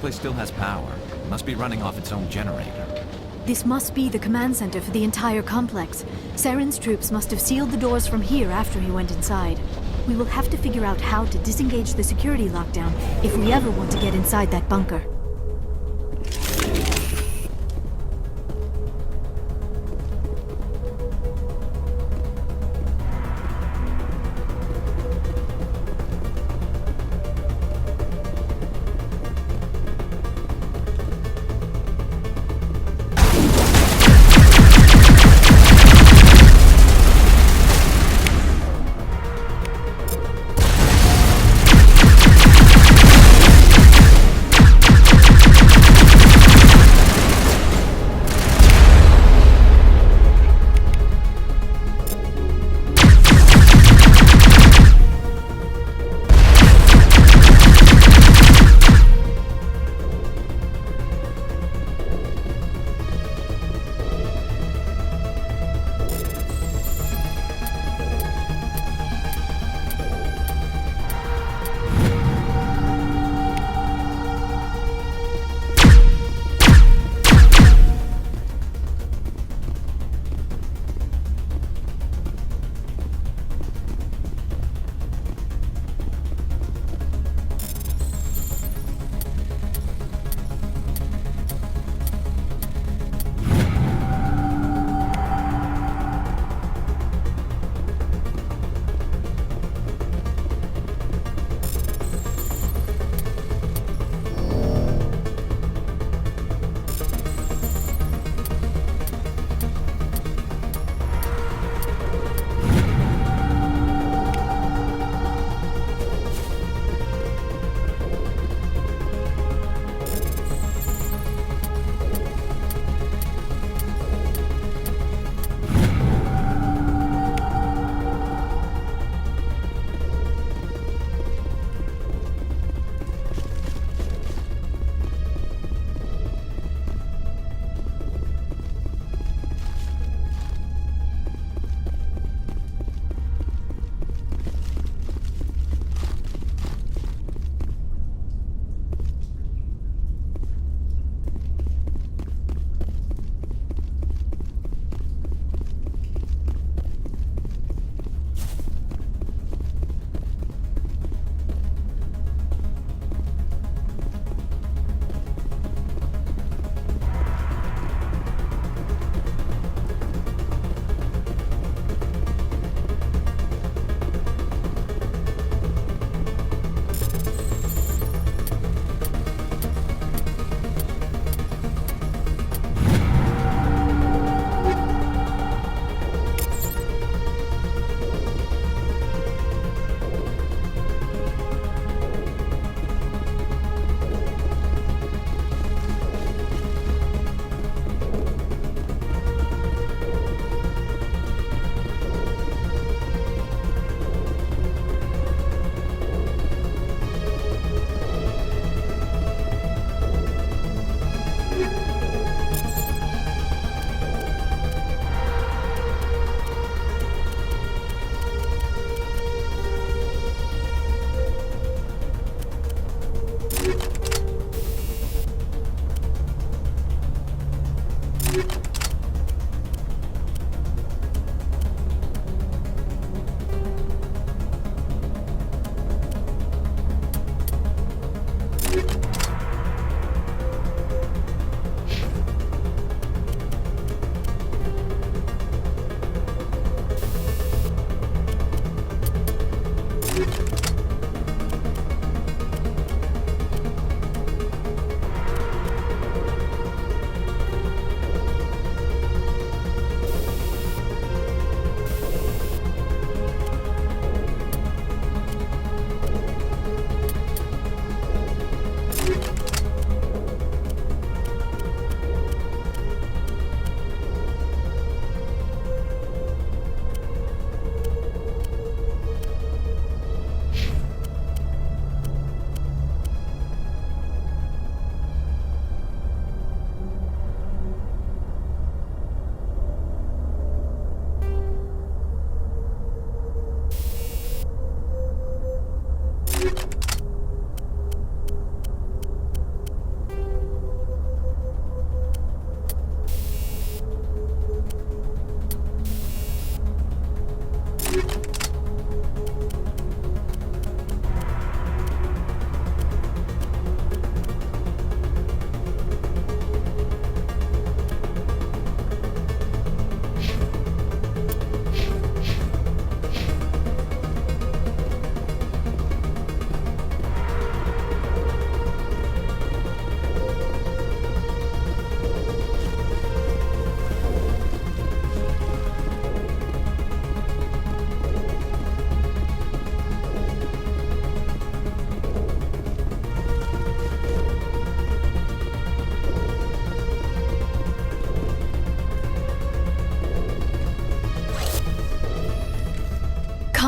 place still has power. It must be running off its own generator. This must be the command center for the entire complex. Saren's troops must have sealed the doors from here after he went inside. We will have to figure out how to disengage the security lockdown if we ever want to get inside that bunker.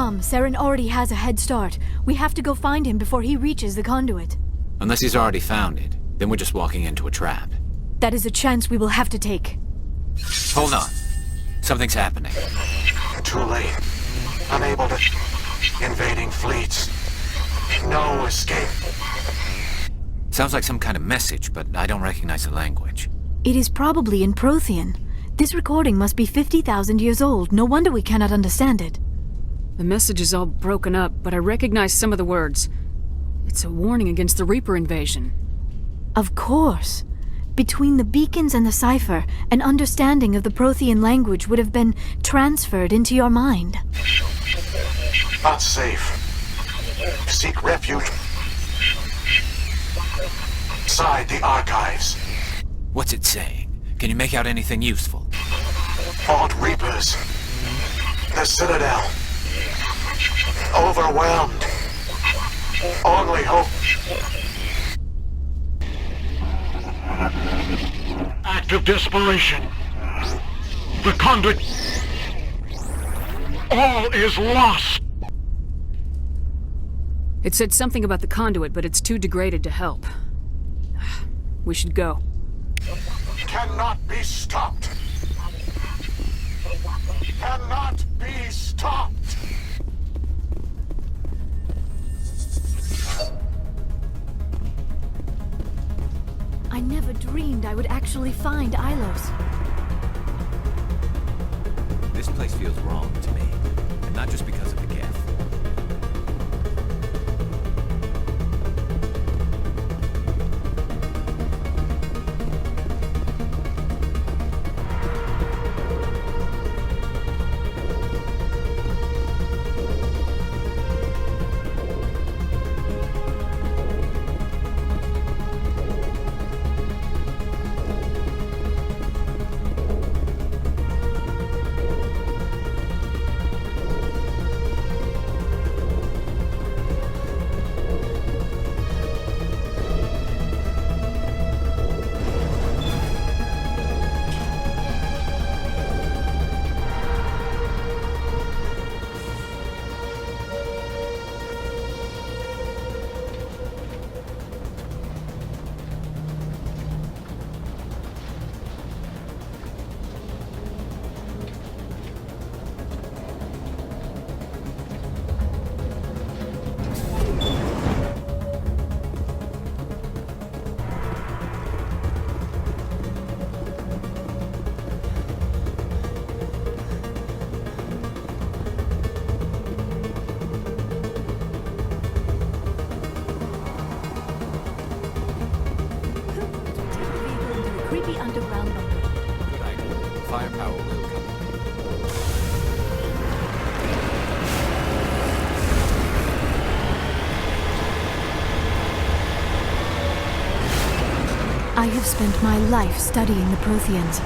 Tom, Saren already has a head start. We have to go find him before he reaches the conduit. Unless he's already found it, then we're just walking into a trap. That is a chance we will have to take. Hold on. Something's happening. Too late. Unable to... Invading fleets. No escape. Sounds like some kind of message, but I don't recognize the language. It is probably in Prothean. This recording must be 50,000 years old. No wonder we cannot understand it. The message is all broken up, but I recognize some of the words. It's a warning against the Reaper invasion. Of course. Between the beacons and the cipher, an understanding of the Prothean language would have been transferred into your mind. Not safe. Seek refuge inside the archives. What's it saying? Can you make out anything useful? Fought Reapers. The Citadel. Overwhelmed. Only hope. Act of desperation. The conduit. All is lost. It said something about the conduit, but it's too degraded to help. We should go. Cannot be stopped. Cannot be stopped. I never dreamed I would actually find Ilos. This place feels wrong to me. And not just because of the gift. Creepy underground bunker. Good idea. Firepower will come. I have spent my life studying the Protheans,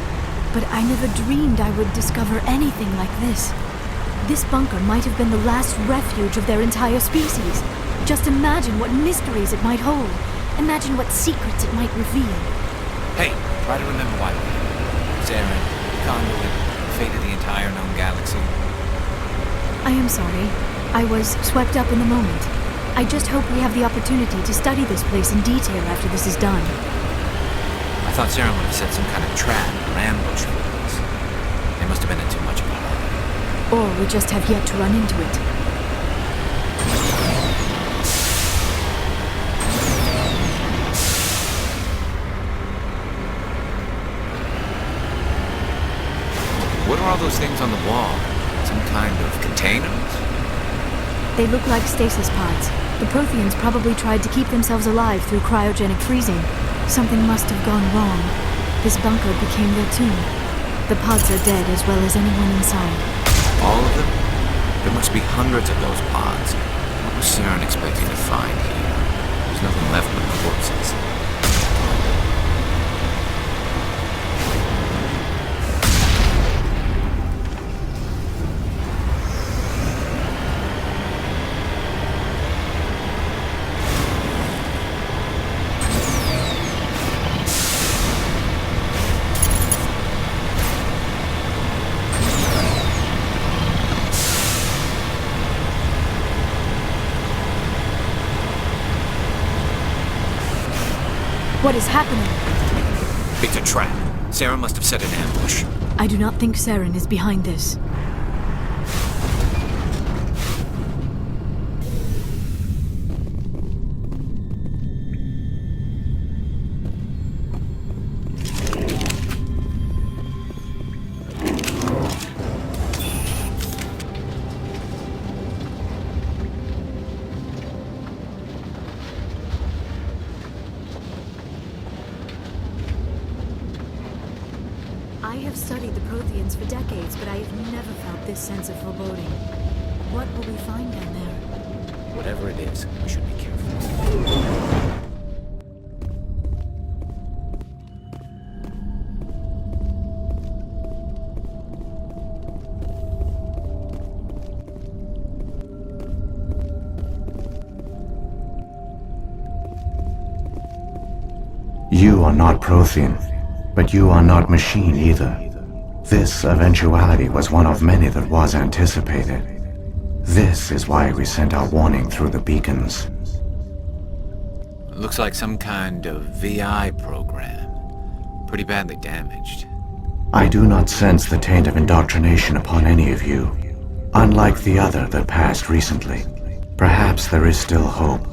but I never dreamed I would discover anything like this. This bunker might have been the last refuge of their entire species. Just imagine what mysteries it might hold. Imagine what secrets it might reveal. Hey, try to remember why we're here. Saren, the conduit, the fate of the entire known galaxy. I am sorry. I was swept up in the moment. I just hope we have the opportunity to study this place in detail after this is done. I thought Saren would have set some kind of trap or ambush for us. They must have been in too much of a hurry. Or we just have yet to run into it. What are all those things on the wall? Some kind of containers? They look like stasis pods. The Protheans probably tried to keep themselves alive through cryogenic freezing. Something must have gone wrong. This bunker became their tomb. The pods are dead as well as anyone inside. All of them? There must be hundreds of those pods. What was Saren expecting to find here? There's nothing left but corpses. What is happening? It's a trap. Saren must have set an ambush. I do not think Saren is behind this. I have studied the Protheans for decades, but I have never felt this sense of foreboding. What will we find down there? Whatever it is, we should be careful. You are not Prothean, but you are not machine either. This eventuality was one of many that was anticipated. This is why we sent our warning through the beacons. Looks like some kind of VI program. Pretty badly damaged. I do not sense the taint of indoctrination upon any of you, unlike the other that passed recently. Perhaps there is still hope.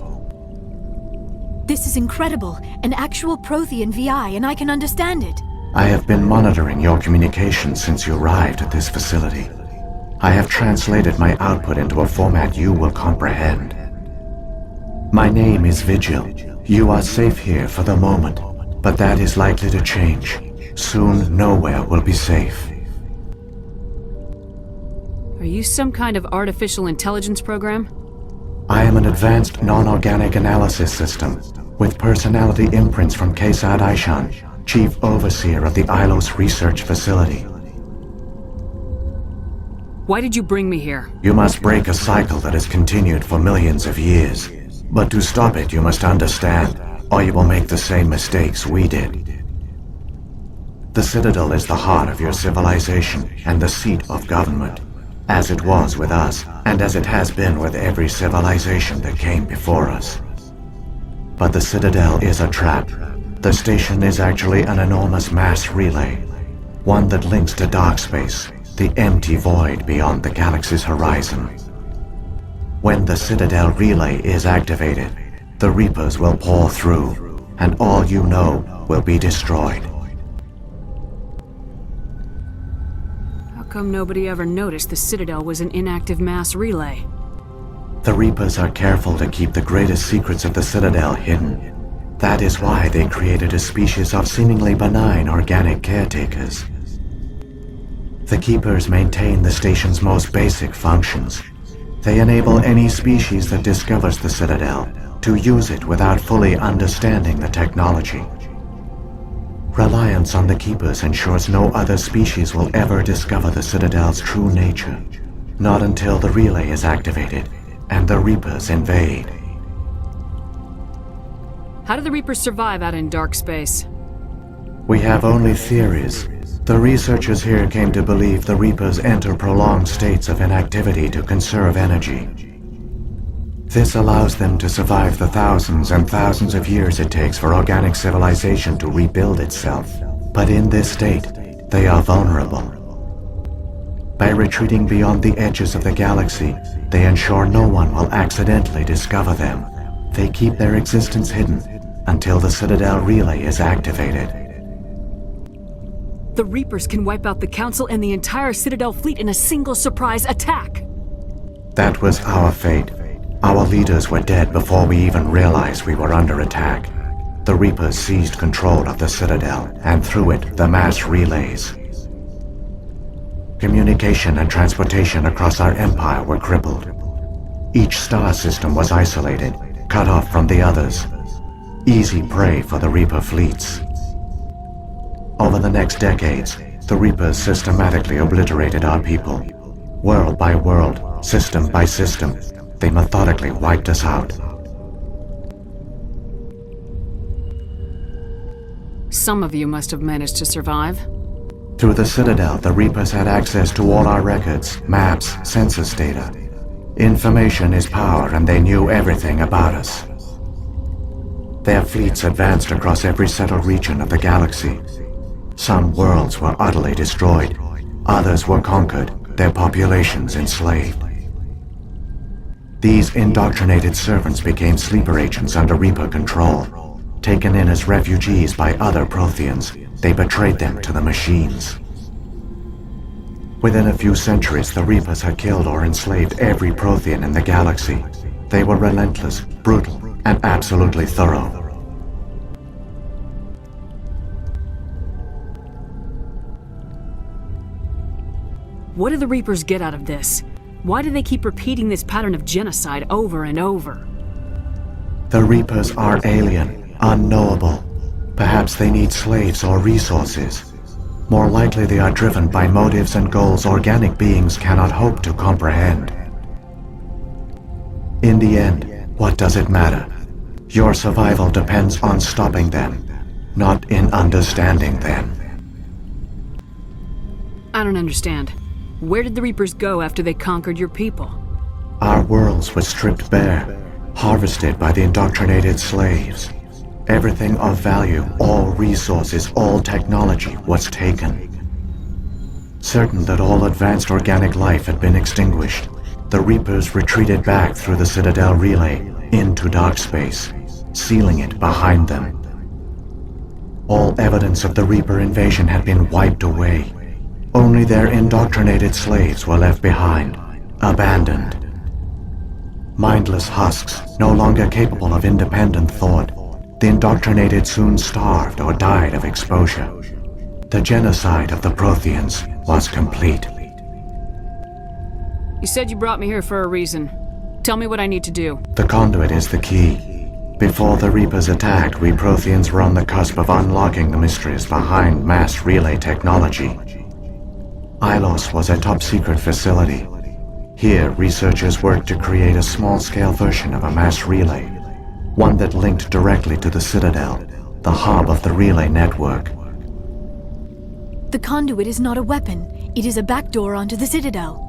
This is incredible. An actual Prothean VI, and I can understand it. I have been monitoring your communications since you arrived at this facility. I have translated my output into a format you will comprehend. My name is Vigil. You are safe here for the moment, but that is likely to change. Soon, nowhere will be safe. Are you some kind of artificial intelligence program? I am an advanced non-organic analysis system, with personality imprints from Kesad Aishan, Chief Overseer of the Ilos Research Facility. Why did you bring me here? You must break a cycle that has continued for millions of years. But to stop it, you must understand, or you will make the same mistakes we did. The Citadel is the heart of your civilization and the seat of government, as it was with us, and as it has been with every civilization that came before us. But the Citadel is a trap. The station is actually an enormous mass relay, one that links to dark space, the empty void beyond the galaxy's horizon. When the Citadel relay is activated, the Reapers will pour through, and all you know will be destroyed. How come nobody ever noticed the Citadel was an inactive mass relay? The Reapers are careful to keep the greatest secrets of the Citadel hidden. That is why they created a species of seemingly benign organic caretakers. The Keepers maintain the station's most basic functions. They enable any species that discovers the Citadel to use it without fully understanding the technology. Reliance on the Keepers ensures no other species will ever discover the Citadel's true nature, not until the relay is activated and the Reapers invade. How do the Reapers survive out in dark space? We have only theories. The researchers here came to believe the Reapers enter prolonged states of inactivity to conserve energy. This allows them to survive the thousands and thousands of years it takes for organic civilization to rebuild itself. But in this state, they are vulnerable. By retreating beyond the edges of the galaxy, they ensure no one will accidentally discover them. They keep their existence hidden until the Citadel relay is activated. The Reapers can wipe out the Council and the entire Citadel fleet in a single surprise attack! That was our fate. Our leaders were dead before we even realized we were under attack. The Reapers seized control of the Citadel, and through it, the mass relays. Communication and transportation across our empire were crippled. Each star system was isolated, cut off from the others. Easy prey for the Reaper fleets. Over the next decades, the Reapers systematically obliterated our people. World by world, system by system, they methodically wiped us out. Some of you must have managed to survive. Through the Citadel, the Reapers had access to all our records, maps, census data. Information is power, and they knew everything about us. Their fleets advanced across every settled region of the galaxy. Some worlds were utterly destroyed, others were conquered, their populations enslaved. These indoctrinated servants became sleeper agents under Reaper control. Taken in as refugees by other Protheans, they betrayed them to the machines. Within a few centuries, the Reapers had killed or enslaved every Prothean in the galaxy. They were relentless, brutal, and absolutely thorough. What do the Reapers get out of this? Why do they keep repeating this pattern of genocide over and over? The Reapers are alien, unknowable. Perhaps they need slaves or resources. More likely they are driven by motives and goals organic beings cannot hope to comprehend. In the end, what does it matter? Your survival depends on stopping them, not in understanding them. I don't understand. Where did the Reapers go after they conquered your people? Our worlds were stripped bare, harvested by the indoctrinated slaves. Everything of value, all resources, all technology was taken. Certain that all advanced organic life had been extinguished, the Reapers retreated back through the Citadel relay into dark space, sealing it behind them. All evidence of the Reaper invasion had been wiped away. Only their indoctrinated slaves were left behind, abandoned. Mindless husks, no longer capable of independent thought, the indoctrinated soon starved or died of exposure. The genocide of the Protheans was complete. You said you brought me here for a reason. Tell me what I need to do. The conduit is the key. Before the Reapers attacked, we Protheans were on the cusp of unlocking the mysteries behind mass relay technology. Ilos was a top-secret facility. Here, researchers worked to create a small-scale version of a mass relay, one that linked directly to the Citadel, the hub of the relay network. The conduit is not a weapon. It is a backdoor onto the Citadel.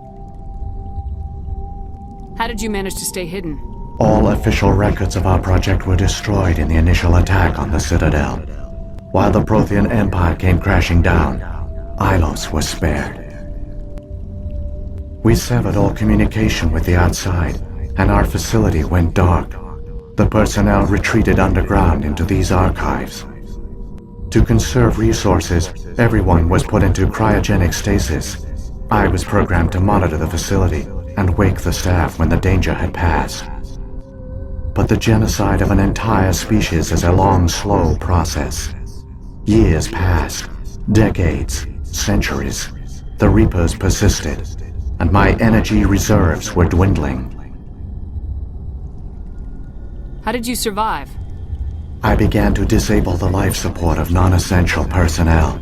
How did you manage to stay hidden? All official records of our project were destroyed in the initial attack on the Citadel. While the Prothean Empire came crashing down, Ilos was spared. We severed all communication with the outside, and our facility went dark. The personnel retreated underground into these archives. To conserve resources, everyone was put into cryogenic stasis. I was programmed to monitor the facility and wake the staff when the danger had passed. But the genocide of an entire species is a long, slow process. Years passed, decades, centuries. The Reapers persisted, and my energy reserves were dwindling. How did you survive? I began to disable the life support of non-essential personnel.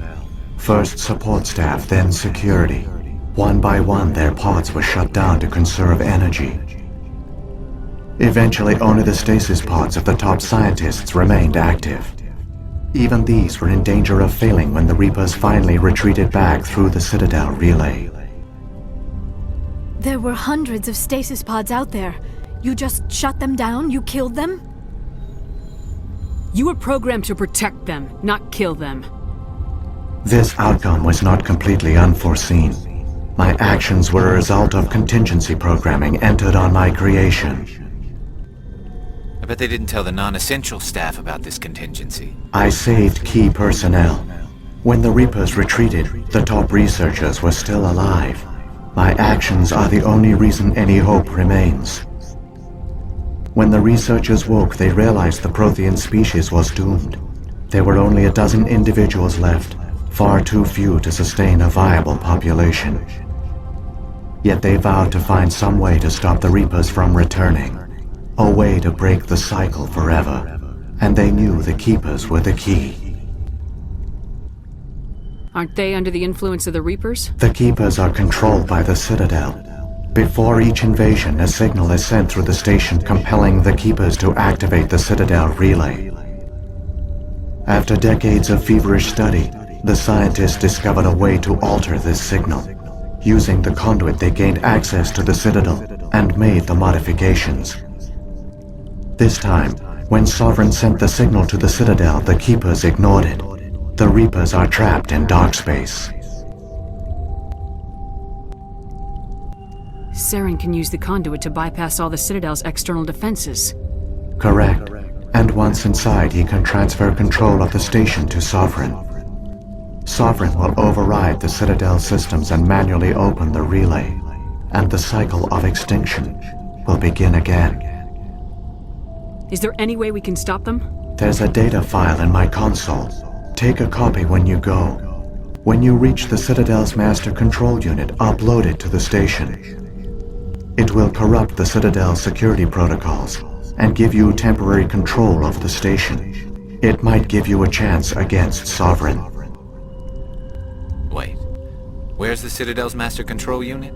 First support staff, then security. One by one, their pods were shut down to conserve energy. Eventually, only the stasis pods of the top scientists remained active. Even these were in danger of failing when the Reapers finally retreated back through the Citadel relay. There were hundreds of stasis pods out there. You just shut them down? You killed them? You were programmed to protect them, not kill them. This outcome was not completely unforeseen. My actions were a result of contingency programming entered on my creation. I bet they didn't tell the non-essential staff about this contingency. I saved key personnel. When the Reapers retreated, the top researchers were still alive. My actions are the only reason any hope remains. When the researchers woke, they realized the Prothean species was doomed. There were only a dozen individuals left, far too few to sustain a viable population. Yet they vowed to find some way to stop the Reapers from returning, a way to break the cycle forever, and they knew the Keepers were the key. Aren't they under the influence of the Reapers? The Keepers are controlled by the Citadel. Before each invasion, a signal is sent through the station compelling the Keepers to activate the Citadel relay. After decades of feverish study, the scientists discovered a way to alter this signal. Using the conduit, they gained access to the Citadel and made the modifications. This time, When Sovereign sent the signal to the Citadel, the Keepers ignored it. The Reapers are trapped in dark space. Saren can use the conduit to bypass all the Citadel's external defenses. Correct. And once inside, he can transfer control of the station to Sovereign. Sovereign will override the Citadel systems and manually open the relay, and the cycle of extinction will begin again. Is there any way we can stop them? There's a data file in my console. Take a copy when you go. When you reach the Citadel's master control unit, upload it to the station. It will corrupt the Citadel's security protocols and give you temporary control of the station. It might give you a chance against Sovereign. Wait. Where's the Citadel's master control unit?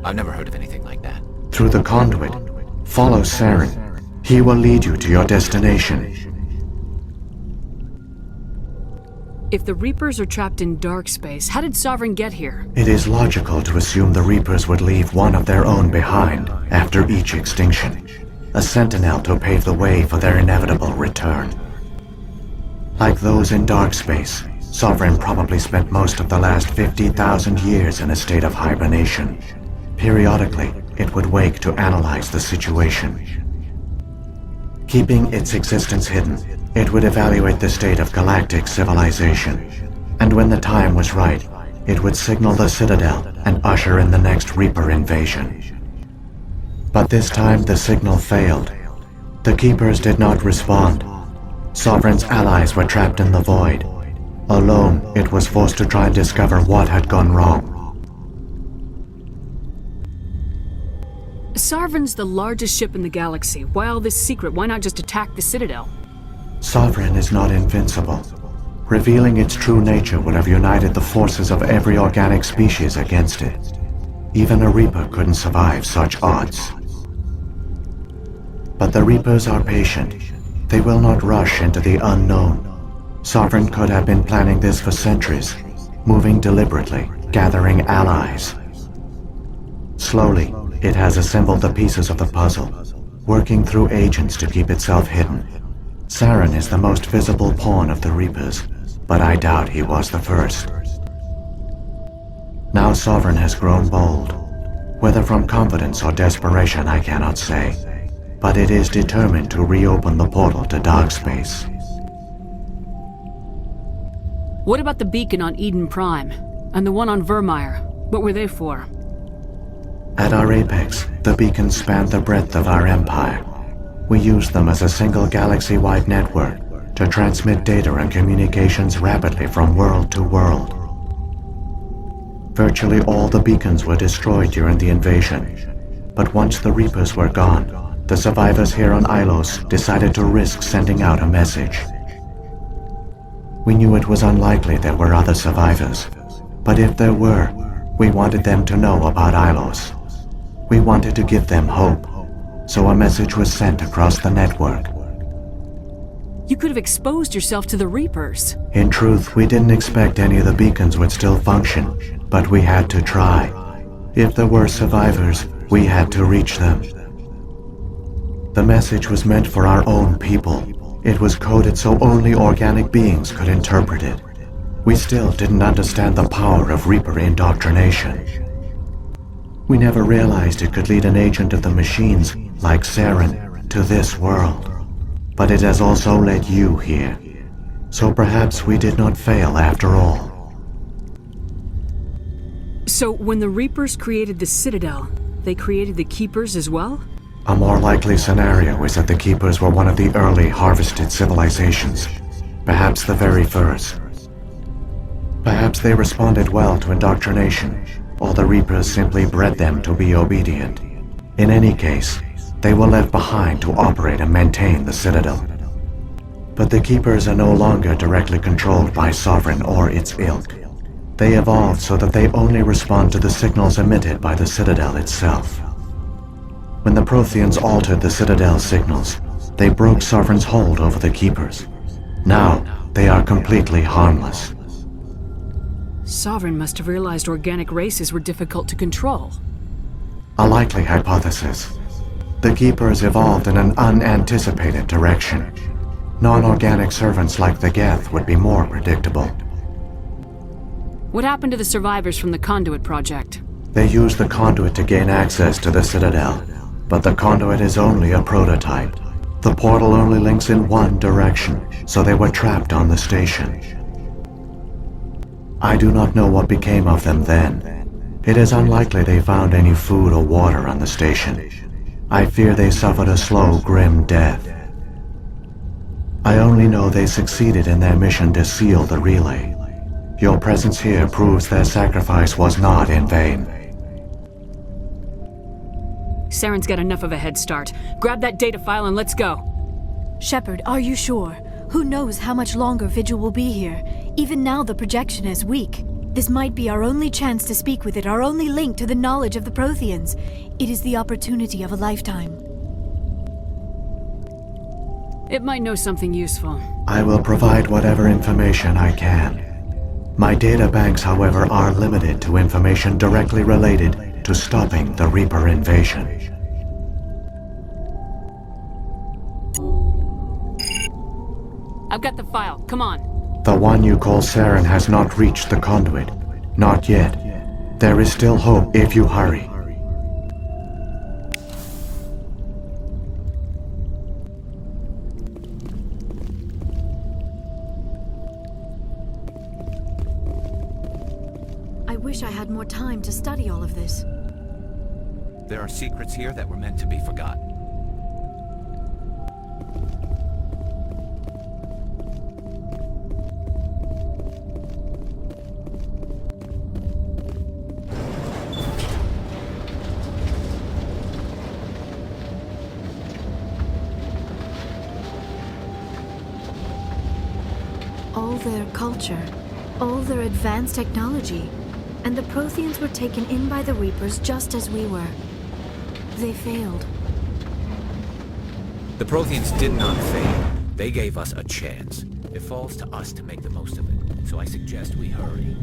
I've never heard of anything like that. Through the conduit, follow Saren. He will lead you to your destination. If the Reapers are trapped in dark space, how did Sovereign get here? It is logical to assume the Reapers would leave one of their own behind after each extinction. A sentinel to pave the way for their inevitable return. Like those in dark space, Sovereign probably spent most of the last 50,000 years in a state of hibernation. Periodically, it would wake to analyze the situation. Keeping its existence hidden, it would evaluate the state of galactic civilization. And when the time was right, it would signal the Citadel and usher in the next Reaper invasion. But this time the signal failed. The Keepers did not respond. Sovereign's allies were trapped in the void. Alone, it was forced to try and discover what had gone wrong. Sovereign's the largest ship in the galaxy. Why all this secret? Why not just attack the Citadel? Sovereign is not invincible. Revealing its true nature would have united the forces of every organic species against it. Even a Reaper couldn't survive such odds. But the Reapers are patient. They will not rush into the unknown. Sovereign could have been planning this for centuries, moving deliberately, gathering allies. Slowly, it has assembled the pieces of the puzzle, working through agents to keep itself hidden. Saren is the most visible pawn of the Reapers, but I doubt he was the first. Now Sovereign has grown bold. Whether from confidence or desperation, I cannot say. But it is determined to reopen the portal to dark space. What about the beacon on Eden Prime? And the one on Vermeer? What were they for? At our apex, the beacons spanned the breadth of our empire. We used them as a single galaxy-wide network to transmit data and communications rapidly from world to world. Virtually all the beacons were destroyed during the invasion, but once the Reapers were gone, the survivors here on Ilos decided to risk sending out a message. We knew it was unlikely there were other survivors, but if there were, we wanted them to know about Ilos. We wanted to give them hope, so a message was sent across the network. You could have exposed yourself to the Reapers. In truth, we didn't expect any of the beacons would still function, but we had to try. If there were survivors, we had to reach them. The message was meant for our own people. It was coded so only organic beings could interpret it. We still didn't understand the power of Reaper indoctrination. We never realized it could lead an agent of the machines, like Saren, to this world. But it has also led you here. So perhaps we did not fail after all. So when the Reapers created the Citadel, they created the Keepers as well? A more likely scenario is that the Keepers were one of the early harvested civilizations, perhaps the very first. Perhaps they responded well to indoctrination, or the Reapers simply bred them to be obedient. In any case, they were left behind to operate and maintain the Citadel. But the Keepers are no longer directly controlled by Sovereign or its ilk. They evolved so that they only respond to the signals emitted by the Citadel itself. When the Protheans altered the Citadel's signals, they broke Sovereign's hold over the Keepers. Now, they are completely harmless. Sovereign must have realized organic races were difficult to control. A likely hypothesis. The Keepers evolved in an unanticipated direction. Non-organic servants like the Geth would be more predictable. What happened to the survivors from the Conduit project? They used the conduit to gain access to the Citadel, but the conduit is only a prototype. The portal only links in one direction, so they were trapped on the station. I do not know what became of them then. It is unlikely they found any food or water on the station. I fear they suffered a slow, grim death. I only know they succeeded in their mission to seal the relay. Your presence here proves their sacrifice was not in vain. Saren's got enough of a head start. Grab that data file and let's go. Shepard, are you sure? Who knows how much longer Vigil will be here? Even now the projection is weak. This might be our only chance to speak with it, our only link to the knowledge of the Protheans. It is the opportunity of a lifetime. It might know something useful. I will provide whatever information I can. My data banks, however, are limited to information directly related to stopping the Reaper invasion. I've got the file. Come on. The one you call Saren has not reached the conduit. Not yet. There is still hope if you hurry. I wish I had more time to study all of this. There are secrets here that were meant to be forgotten. All their culture, all their advanced technology, and the Protheans were taken in by the Reapers just as we were. They failed. The Protheans did not fail. They gave us a chance. It falls to us to make the most of it, so I suggest we hurry.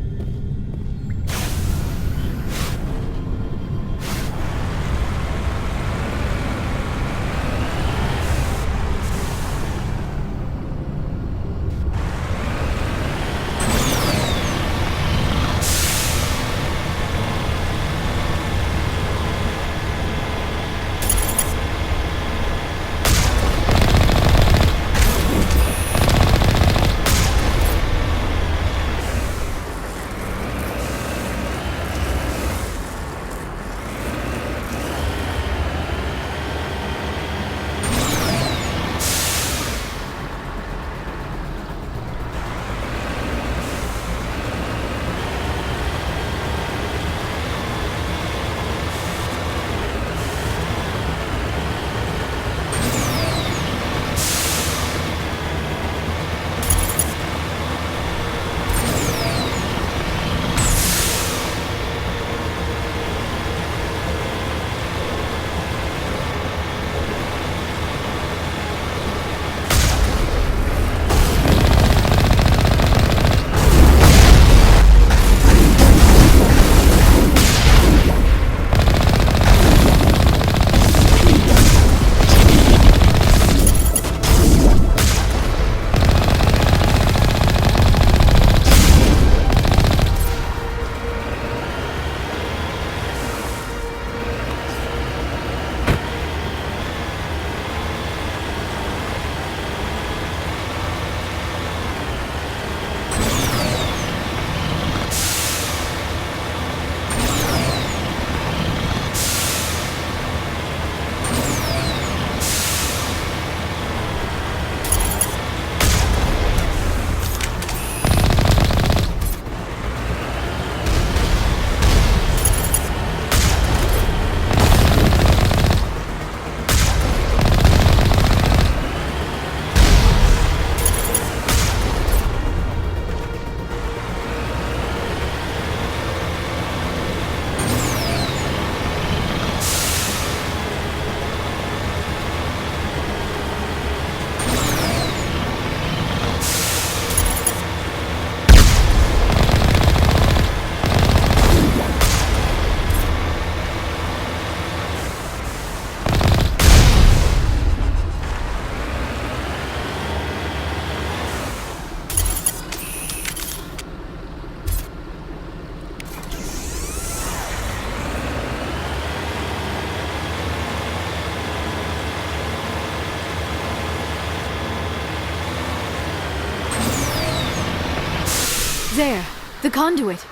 There, the conduit.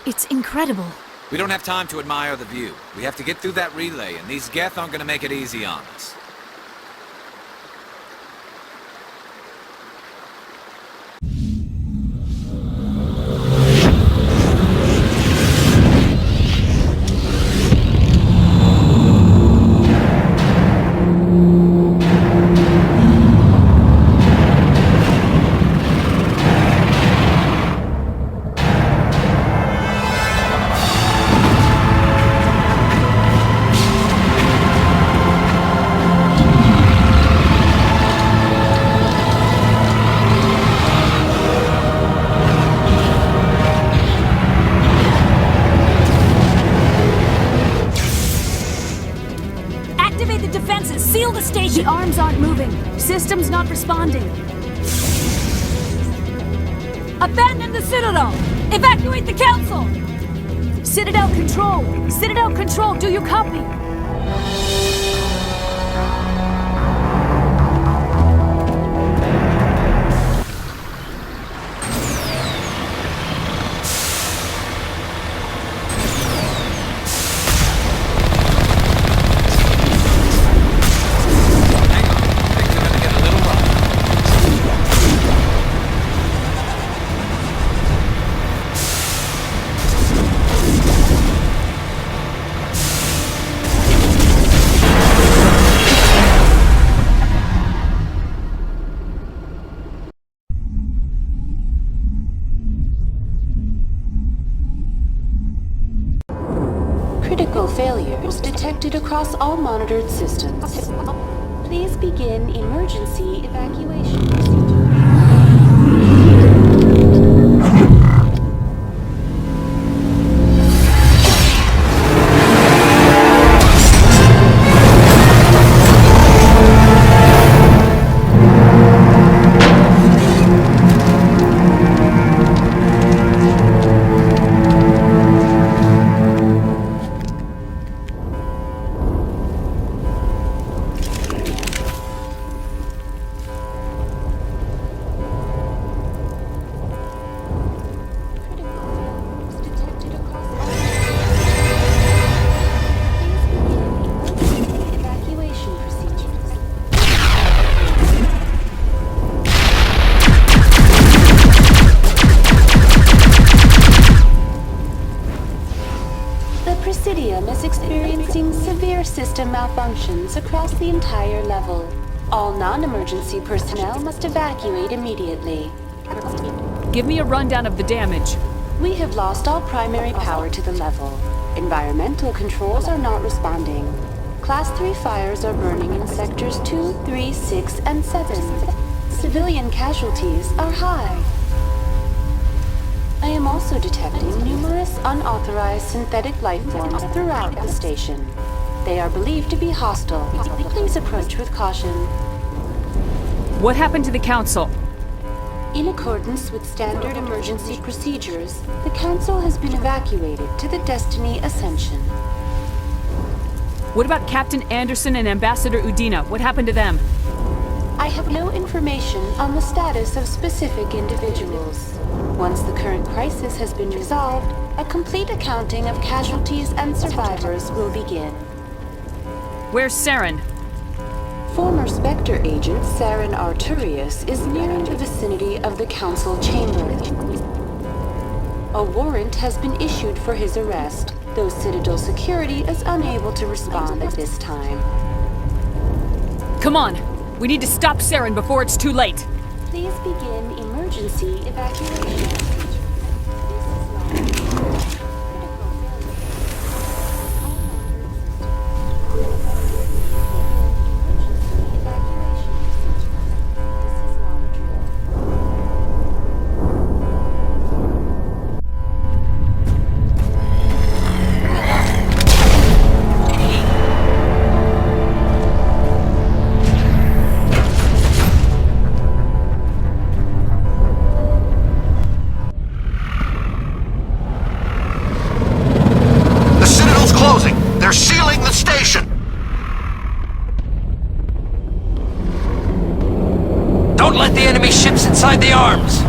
It's incredible. We don't have time to admire the view. We have to get through that relay, and these Geth aren't gonna make it easy on us. Activate the defenses! Seal the station! The arms aren't moving. Systems not responding. Abandon the Citadel! Evacuate the Council! Citadel Control! Citadel Control, do you copy? Critical failures detected across all monitored systems. Please begin emergency evacuation procedure. Is experiencing severe system malfunctions across the entire level. All non-emergency personnel must evacuate immediately. Give me a rundown of the damage. We have lost all primary power to the level. Environmental controls are not responding. Class 3 fires are burning in sectors 2, 3, 6, and 7. Civilian casualties are high. I am also detecting numerous unauthorized synthetic life forms throughout the station. They are believed to be hostile. Please approach with caution. What happened to the Council? In accordance with standard emergency procedures, the Council has been evacuated to the Destiny Ascension. What about Captain Anderson and Ambassador Udina? What happened to them? I have no information on the status of specific individuals. Once the current crisis has been resolved, a complete accounting of casualties and survivors will begin. Where's Saren? Former Spectre agent Saren Arturius is nearing the vicinity of the Council chamber. A warrant has been issued for his arrest, though Citadel security is unable to respond at this time. Come on! We need to stop Saren before it's too late! Please begin emergency evacuation. They're sealing the station! Don't let the enemy ships inside the arms!